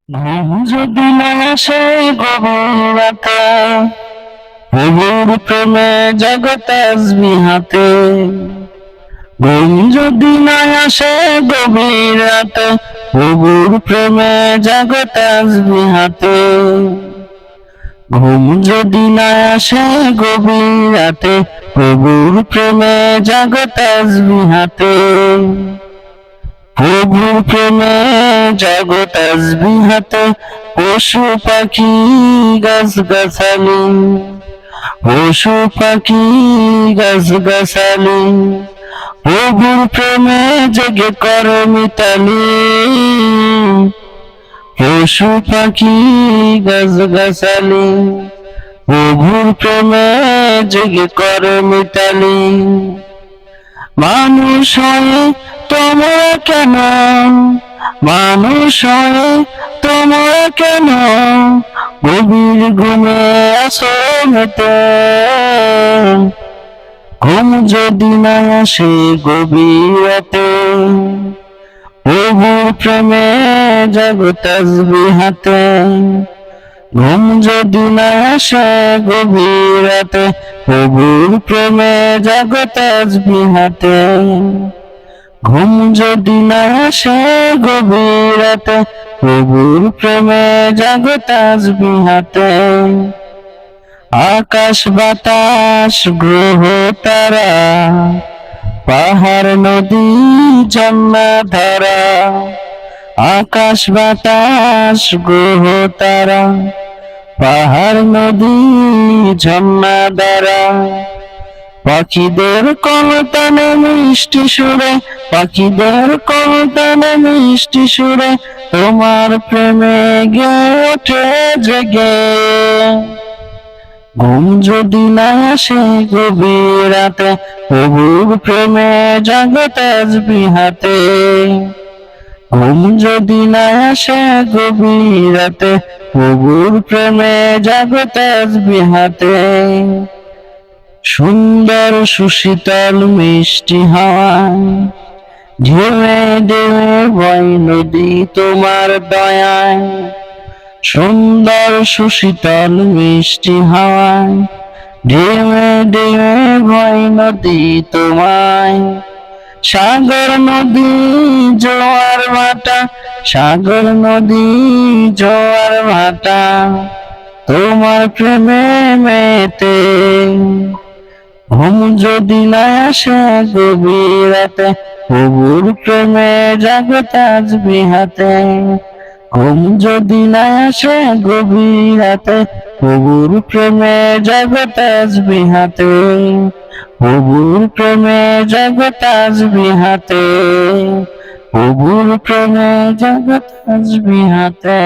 ঘুম যদি না আসে গভীর রাতে, প্রভুর প্রেমে জাগো তাসবিহ হাতে। ঘুম যদি না আসে গভীর রাতে, প্রভুর প্রেমে জাগো তাসবিহ হাতে। ঘুম যদি না আসে গভীর রাতে, প্রভুর প্রেমে জাগো তাসবিহ হাতে। প্রভুর প্রেমে জাগো তাসবিহ হাতে, পশু পাখি গাছ গাছালি, পশু পাখি গাছ গাছালি, প্রভুর প্রেমে জেগে করে মিতালি। পশু পাখি গাছ গাছালি, প্রভুর প্রেমে জেগে করে মিতালি। মানুষ হয়ে তোমরা কেন, মানুষ হয়ে তোমরা কেন গভীর ঘুমে আসো মেতে। ঘুম যদি না আসে গভীর রাতে, প্রভুর প্রেমে জাগো তাসবিহ হাতে। ঘুম যদি না আসে গভীর রাতে, প্রভুর প্রেমে জাগো তাসবিহ হাতে। ঘুম যদি না আসে গভীর রাতে, প্রভুর প্রেমে জাগো তাসবিহ হাতে। আকাশ বাতাস গ্রহ তারা, পাহাড় নদী ঝর্ণা ধারা। আকাশ বাতাস গ্রহ তারা, পাহাড় নদী ঝর্ণা ধারা। পাখিদের কলতানে মিষ্টি সুরে, পাখিদের কলতানে মিষ্টি সুরে, তোমার প্রেমে গে ওঠে জেগে। ঘুম যদি না আসে গভীর রাতে, প্রভুর প্রেমে জাগো তাসবিহ হাতে। ঘুম যদি না আসে গভীর রাতে, প্রভুর প্রেমে জাগো তাসবিহ হাতে। সুন্দর সুশীতল মিষ্টি হাওয়ায়, ঢেউয়ে ঢেউয়ে বয় নদী তোমার দয়ায়। সুন্দর সুশীতল মিষ্টি হাওয়ায়, ঢেউয়ে ঢেউয়ে বয় নদী তোমায়। সাগর নদী জোয়ার ভাটা, সাগর নদী জোয়ার ভাটা, তোমার প্রেমে মেতে। ঘুম যদি না আসে গভীর রাতে, প্রভুর প্রেমে জাগো তাসবিহ হাতে। ঘুম যদি না আসে গভীর রাতে, প্রভুর প্রেমে জাগো তাসবিহ হাতে। প্রভুর প্রেমে জাগো তাসবিহ হাতে। প্রভুর প্রেমে জাগো তাসবিহ হাতে।